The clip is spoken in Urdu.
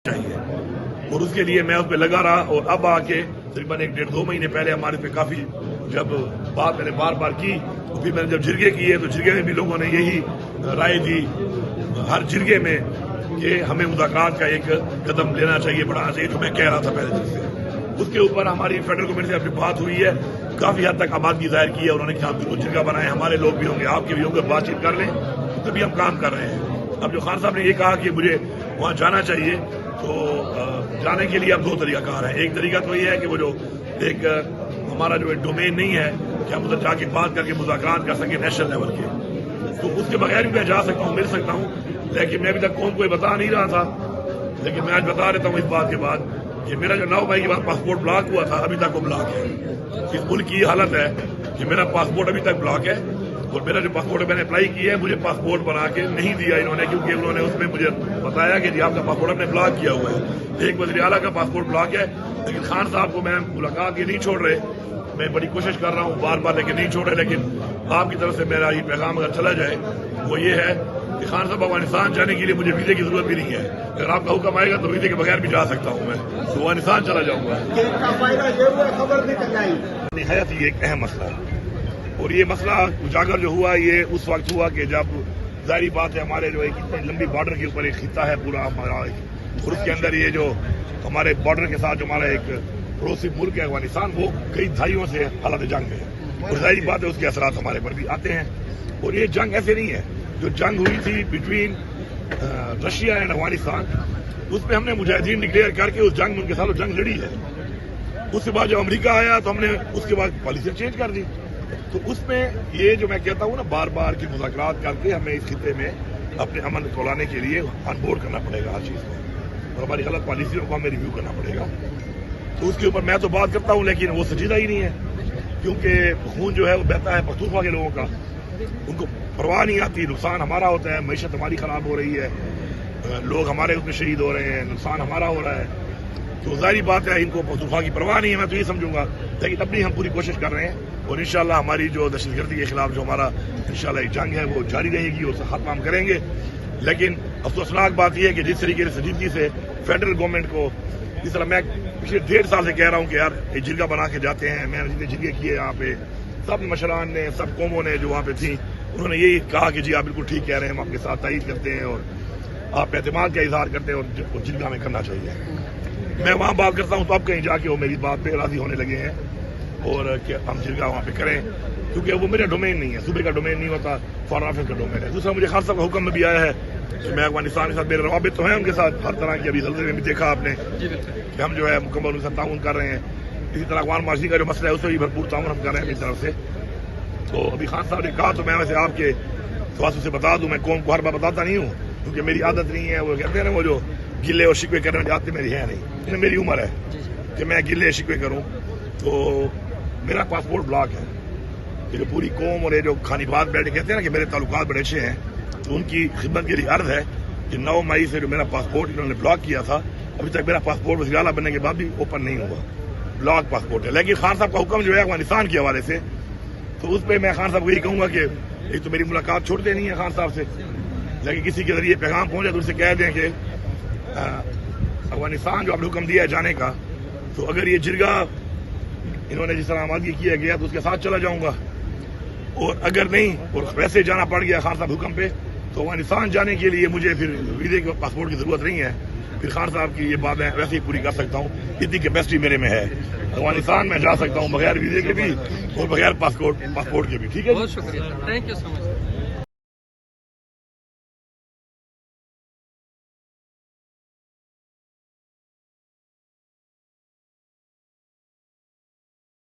چاہیے اور اس کے لیے میں اس پہ لگا رہا اور اب آ کے تقریباً 1.5-2 مہینے پہلے ہمارے پہ کافی جب بات میں نے بار بار کی تو پھر میں نے جب جرگے کیے تو جرگے میں بھی لوگوں نے یہی رائے دی ہر جرگے میں کہ ہمیں مذاکرات کا ایک قدم لینا چاہیے بڑھانا چاہیے جو میں کہہ رہا تھا پہلے دن سے. اس کے اوپر ہماری فیڈرل گورنمنٹ سے اپنی بات ہوئی ہے کافی حد تک آبادگی ظاہر کی ہے انہوں نے کہا بالکل جرگہ بنائے ہمارے لوگ بھی ہوں گے آپ کے بھی ہوں گے بات چیت کر لیں تبھی ہم کام کر رہے ہیں. اب جو خان صاحب نے یہ کہا کہ مجھے وہاں جانا چاہیے تو جانے کے لیے اب 2 طریقہ کار ہیں. ایک طریقہ تو یہ ہے کہ وہ جو ایک ہمارا جو ڈومین نہیں ہے کہ ہم ادھر جا کے بات کر کے مذاکرات کر سکیں نیشنل لیول کے تو اس کے بغیر بھی میں جا سکتا ہوں مل سکتا ہوں لیکن میں ابھی تک قوم کو یہ بتا نہیں رہا تھا لیکن میں آج بتا دیتا ہوں اس بات کے بعد کہ میرا جو 9 مئی کے بعد پاسپورٹ بلاک ہوا تھا ابھی تک وہ بلاک ہے. اس ملک کی حالت ہے کہ میرا پاسپورٹ ابھی تک بلاک ہے اور میرا جو پاسپورٹ میں نے اپلائی کیا ہے مجھے پاسپورٹ بنا کے نہیں دیا انہوں نے کیونکہ انہوں نے اس میں مجھے بتایا کہ جی آپ کا پاسپورٹ ہم نے بلاک کیا ہوا ہے. ایک وزیر اعلیٰ کا پاسپورٹ بلاک ہے لیکن خان صاحب کو میں ملاقات کے نہیں چھوڑ رہے. میں بڑی کوشش کر رہا ہوں بار بار لیکن نہیں چھوڑ رہے لیکن آپ کی طرف سے میرا یہ پیغام اگر چلا جائے وہ یہ ہے کہ خان صاحب افغانستان جانے کے لیے مجھے ویزے کی ضرورت بھی نہیں ہے. اگر آپ کا حکم آئے گا تو ویزے کے بغیر بھی جا سکتا ہوں میں تو افغانستان چلا جاؤں گا. نہایت یہ ایک اہم مسئلہ ہے اور یہ مسئلہ اجاگر جو ہوا یہ اس وقت ہوا کہ جب ظاہری بات ہے ہمارے جو ایک اتنی لمبی بارڈر کے اوپر ایک خطہ ہے پورا ہمارا اور اس کے اندر یہ جو ہمارے بارڈر کے ساتھ جو ہمارا ایک پڑوسی ملک ہے افغانستان وہ کئی دہائیوں سے حالت جنگ میں ہے اور ظاہری بات ہے اس کے اثرات ہمارے پر بھی آتے ہیں. اور یہ جنگ ایسے نہیں ہے جو جنگ ہوئی تھی بٹوین رشیا اینڈ افغانستان اس میں ہم نے مجاہدین ڈکلیئر کر کے اس جنگ میں ان کے ساتھ جنگ لڑی ہے. اس کے بعد جب امریکہ آیا تو ہم نے اس کے بعد پالیسی چینج کر دی. تو اس میں یہ جو میں کہتا ہوں نا بار بار کی مذاکرات کر کے ہمیں اس خطے میں اپنے امن کو لانے کے لیے آن بورڈ کرنا پڑے گا ہر چیز میں اور ہماری غلط پالیسیوں کو ہمیں ریویو کرنا پڑے گا. تو اس کے اوپر میں تو بات کرتا ہوں لیکن وہ سنجیدہ ہی نہیں ہے کیونکہ خون جو ہے وہ بہتا ہے پختونخوا کے لوگوں کا ان کو پرواہ نہیں آتی. نقصان ہمارا ہوتا ہے معیشت ہماری خراب ہو رہی ہے لوگ ہمارے اس میں شہید ہو رہے ہیں نقصان ہمارا ہو رہا ہے. تو ظاہری بات ہے ان کو پختونخوا کی پرواہ نہیں ہے میں تو یہ سمجھوں گا لیکن اب بھی ہم پوری کوشش کر رہے ہیں اور انشاءاللہ ہماری جو دہشت گردی کے خلاف جو ہمارا انشاءاللہ ایک جنگ ہے وہ جاری رہے گی اور اسے ختم ہم کریں گے. لیکن افسوسناک بات یہ ہے کہ جس طریقے سے سنجیدگی سے فیڈرل گورنمنٹ کو اس طرح میں پچھلے 1.5 سال سے کہہ رہا ہوں کہ یار ایک جرگہ بنا کے جاتے ہیں میں نے جتنے جرگے کیے یہاں پہ سب مشران نے سب قوموں نے جو وہاں پہ تھیں انہوں نے یہی کہا کہ جی آپ بالکل ٹھیک کہہ رہے ہیں ہم آپ کے ساتھ تائید کرتے ہیں اور آپ اعتماد کا اظہار کرتے ہیں اور جرگہ میں کرنا چاہیے. میں وہاں بات کرتا ہوں تو اب کہیں جا کے وہ میری بات پہ راضی ہونے لگے ہیں اور کہ ہم جرگہ وہاں پہ کریں کیونکہ وہ میرا ڈومین نہیں ہے صوبے کا ڈومین نہیں ہوتا فارن افیئر کا ڈومین ہے. دوسرا مجھے خان صاحب کا حکم میں بھی آیا ہے کہ میں افغانستان کے ساتھ میرے روابط تو ہیں ان کے ساتھ ہر طرح کی ابھی زلزلے میں بھی دیکھا آپ نے کہ ہم جو ہے مکمل ان سے تعاون کر رہے ہیں. اسی طرح اقوام معاشی کا جو مسئلہ ہے اس سے بھی بھرپور تعاون ہم کر رہے ہیں اپنی طرف سے. تو ابھی خان صاحب نے کہا تو میں ویسے آپ کے سواسوں سے بتا دوں میں قوم کو ہر بار بتاتا نہیں ہوں کیونکہ میری عادت نہیں ہے. وہ کہتے ہیں نا وہ جو گلے اور شکوے کرنے میں جاتے میری ہے نہیں میری عمر ہے کہ میں گلے شکوے کروں. تو میرا پاسپورٹ بلاک ہے کہ جو پوری قوم اور یہ جو کھانی بات بیٹھے کہتے ہیں نا کہ میرے تعلقات بڑے اچھے ہیں تو ان کی خدمت کے لیے عرض ہے کہ 9 مئی سے جو میرا پاسپورٹ انہوں نے بلاک کیا تھا ابھی تک میرا پاسپورٹ وزیر اعلیٰ بننے کے بعد بھی اوپن نہیں ہوا بلاک پاسپورٹ ہے. لیکن خان صاحب کا حکم جو ہے افغانستان کے حوالے سے تو اس پہ میں خان صاحب کو یہی کہوں گا کہ ایک تو میری ملاقات چھوڑتے نہیں ہے خان صاحب سے لیکن کسی کے ذریعے پیغام پہنچے تو ان سے کہہ دیں کہ افغانستان جو آپ نے حکم دیا ہے جانے کا تو اگر یہ جرگہ انہوں نے جس طرح آمادگی کیا گیا تو اس کے ساتھ چلا جاؤں گا اور اگر نہیں اور ویسے جانا پڑ گیا خان صاحب حکم پہ تو افغانستان جانے کے لیے مجھے پھر ویزے کے پاسپورٹ کی ضرورت نہیں ہے. پھر خان صاحب کی یہ بات میں ویسے ہی پوری کر سکتا ہوں اتنی کیپیسٹی میرے میں ہے افغانستان میں جا سکتا ہوں بغیر ویزے کے بھی اور بغیر پاسپورٹ کے بھی. ٹھیک ہے بہت شکریہ تھینک یو سو مچ.